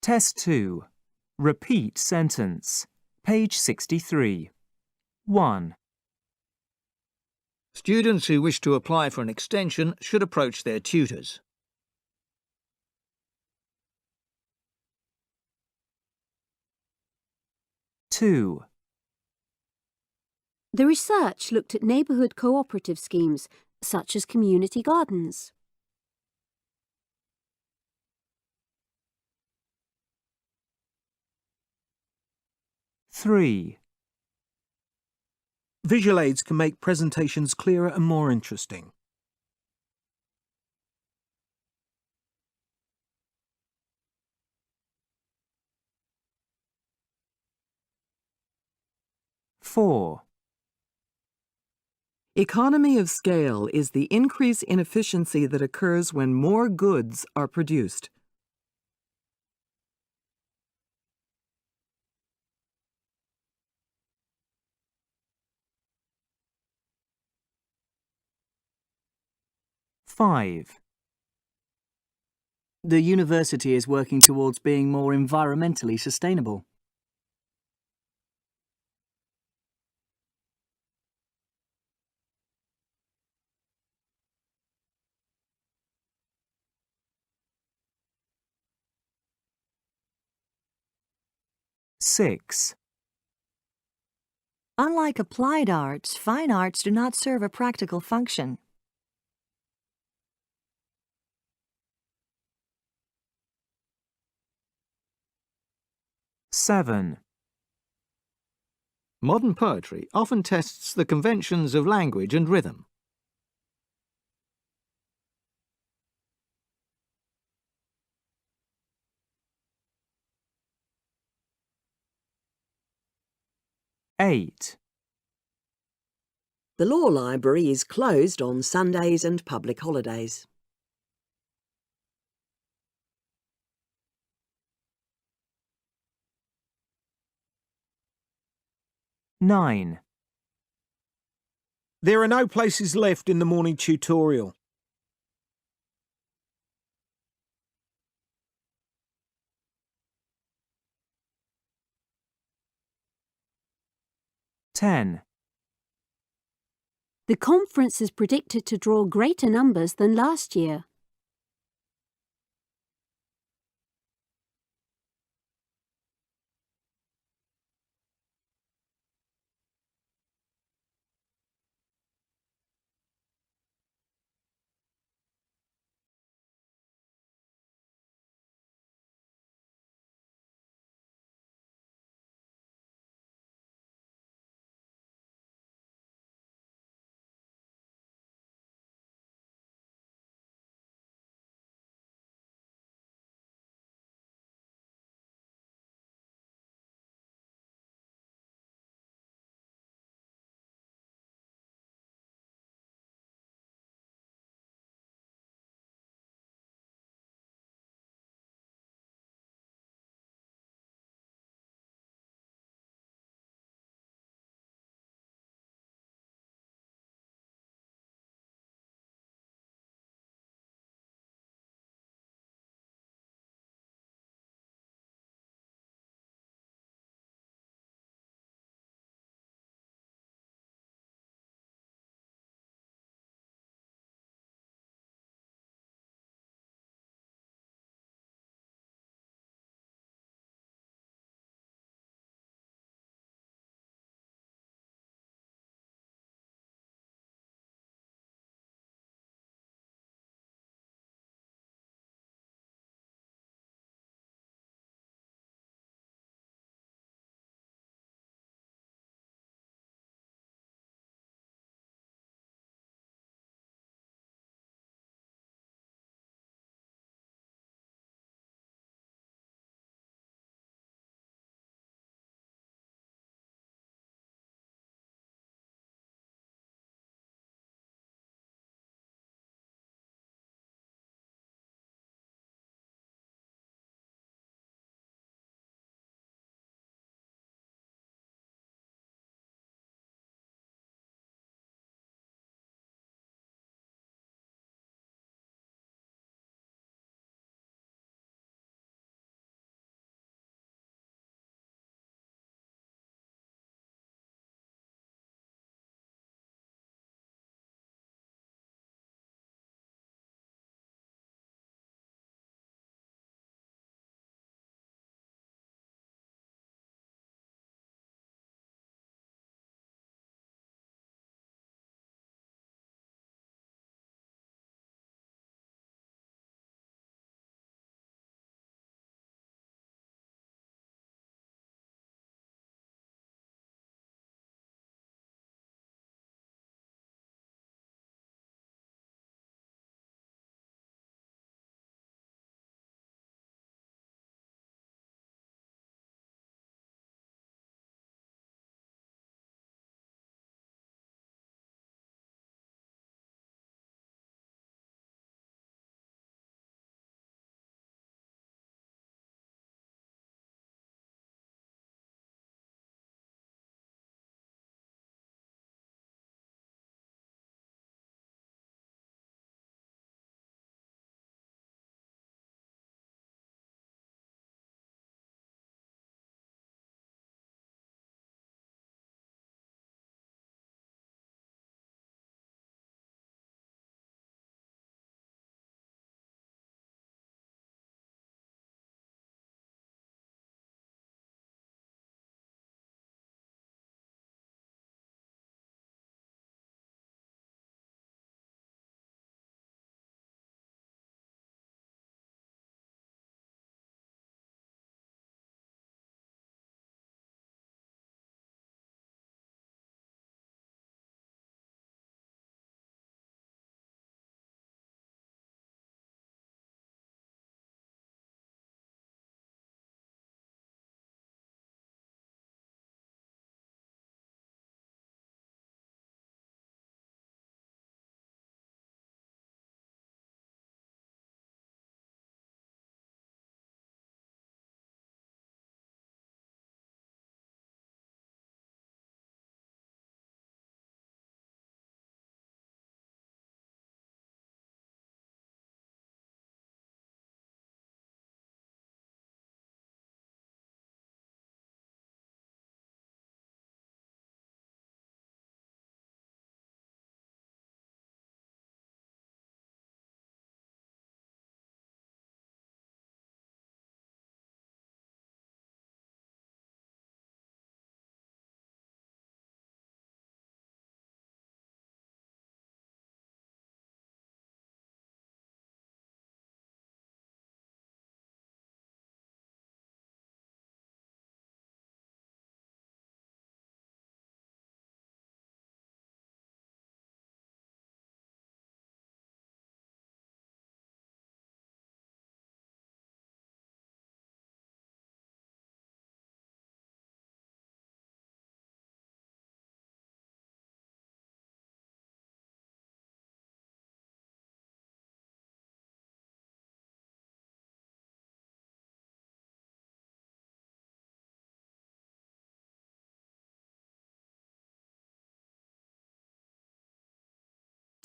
Test 2. Repeat sentence. Page 63. 1. Students who wish to apply for an extension should approach their tutors. 2. The research looked at neighbourhood cooperative schemes, such as community gardens. 3. Visual aids can make presentations clearer and more interesting. 4. Economy of scale is the increase in efficiency that occurs when more goods are produced. 5. The university is working towards being more environmentally sustainable. 6. Unlike applied arts, fine arts do not serve a practical function. 7. Modern poetry often tests the conventions of language and rhythm. 8. The law library is closed on Sundays and public holidays. 9. There are no places left in the morning tutorial. 10. The conference is predicted to draw greater numbers than last year.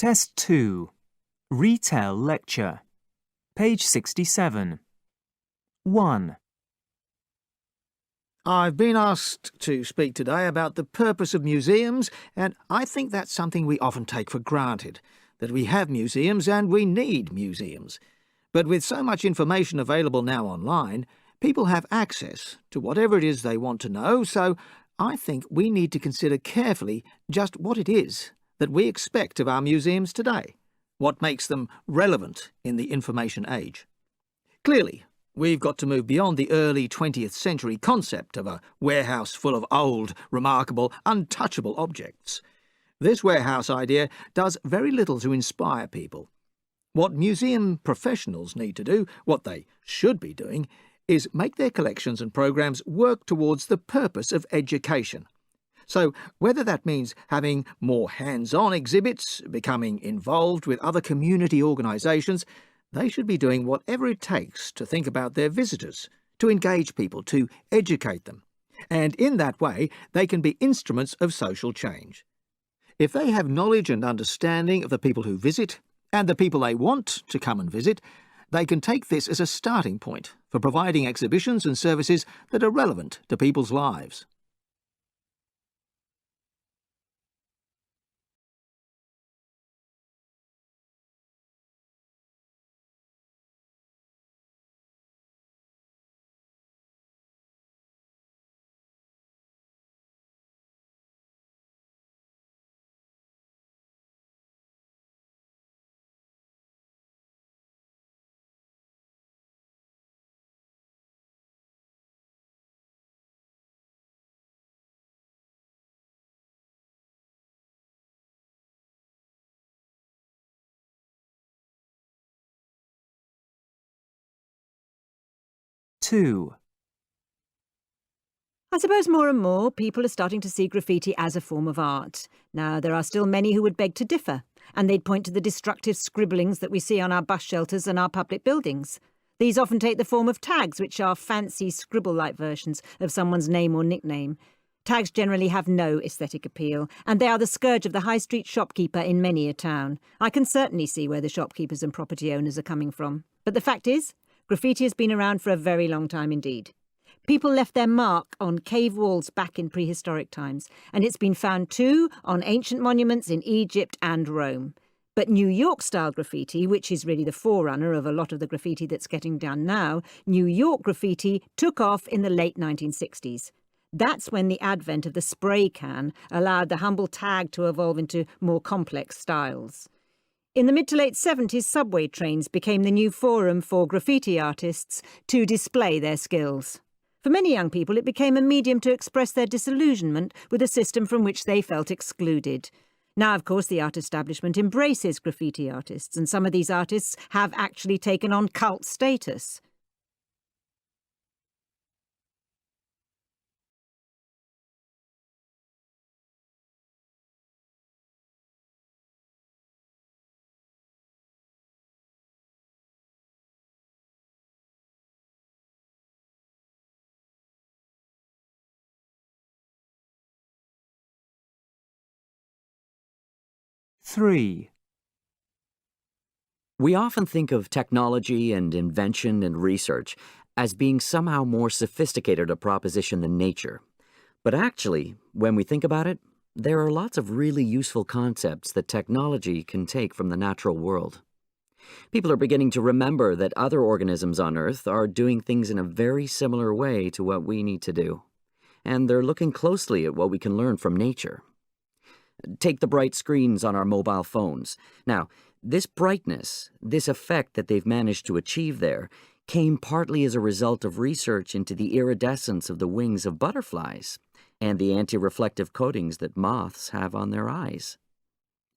Test 2. RETELL LECTURE. Page 67. 1. I've been asked to speak today about the purpose of museums, and I think that's something we often take for granted, that we have museums and we need museums. But with so much information available now online, people have access to whatever it is they want to know, so I think we need to consider carefully just what it is that we expect of our museums today, what makes them relevant in the information age. Clearly, we've got to move beyond the early 20th century concept of a warehouse full of old, remarkable, untouchable objects. This warehouse idea does very little to inspire people. What museum professionals need to do, what they should be doing, is make their collections and programs work towards the purpose of education. So whether that means having more hands-on exhibits, becoming involved with other community organisations, they should be doing whatever it takes to think about their visitors, to engage people, to educate them. And in that way, they can be instruments of social change. If they have knowledge and understanding of the people who visit, and the people they want to come and visit, they can take this as a starting point for providing exhibitions and services that are relevant to people's lives. Two. I suppose more and more people are starting to see graffiti as a form of art. Now, there are still many who would beg to differ, and they'd point to the destructive scribblings that we see on our bus shelters and our public buildings. These often take the form of tags, which are fancy scribble-like versions of someone's name or nickname. Tags generally have no aesthetic appeal, and they are the scourge of the high street shopkeeper in many a town. I can certainly see where the shopkeepers and property owners are coming from. But the fact is, graffiti has been around for a very long time indeed. People left their mark on cave walls back in prehistoric times, and it's been found too on ancient monuments in Egypt and Rome. But New York-style graffiti, which is really the forerunner of a lot of the graffiti that's getting done now, New York graffiti took off in the late 1960s. That's when the advent of the spray can allowed the humble tag to evolve into more complex styles. In the mid to late 70s, subway trains became the new forum for graffiti artists to display their skills. For many young people, it became a medium to express their disillusionment with a system from which they felt excluded. Now, of course, the art establishment embraces graffiti artists, and some of these artists have actually taken on cult status. Three. We often think of technology and invention and research as being somehow more sophisticated a proposition than nature. But actually, when we think about it, there are lots of really useful concepts that technology can take from the natural world. People are beginning to remember that other organisms on Earth are doing things in a very similar way to what we need to do. And they're looking closely at what we can learn from nature. Take the bright screens on our mobile phones. Now, this brightness, this effect that they've managed to achieve there, came partly as a result of research into the iridescence of the wings of butterflies and the anti-reflective coatings that moths have on their eyes.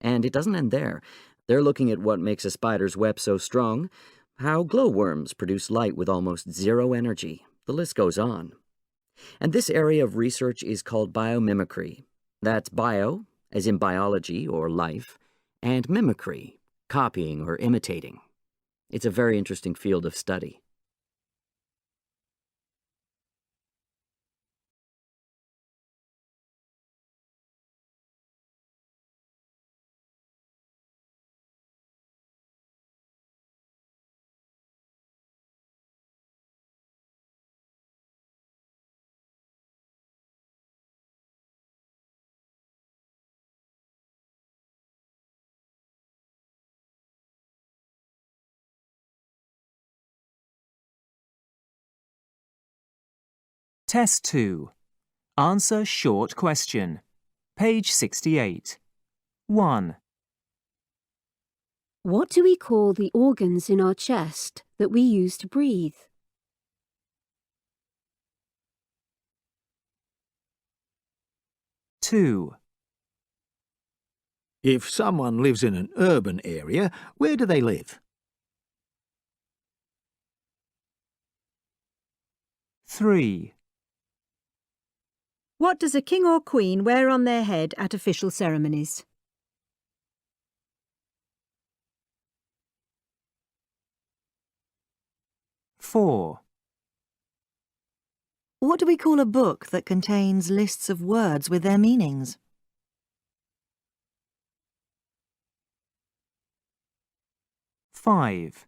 And it doesn't end there. They're looking at what makes a spider's web so strong, how glowworms produce light with almost zero energy. The list goes on. And this area of research is called biomimicry. That's bio, as in biology or life, and mimicry, copying or imitating. It's a very interesting field of study. Test 2. Answer short question. Page 68. 1, What do we call the organs in our chest that we use to breathe? 2, If someone lives in an urban area, where do they live? 3, What does a king or queen wear on their head at official ceremonies? 4, What do we call a book that contains lists of words with their meanings? 5,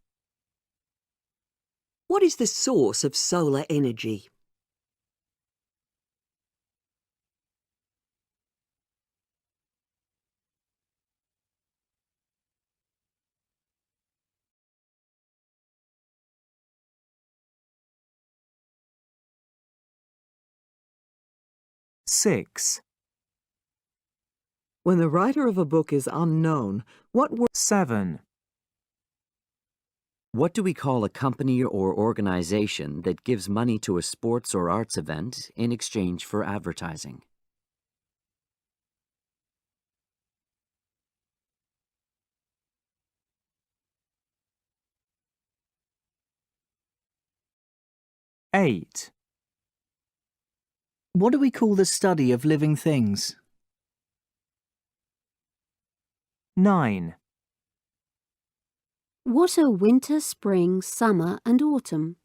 What is the source of solar energy? 6, When the writer of a book is unknown, what word 7, What do we call a company or organization that gives money to a sports or arts event in exchange for advertising? 8, What do we call the study of living things? 9, What are winter, spring, summer and autumn?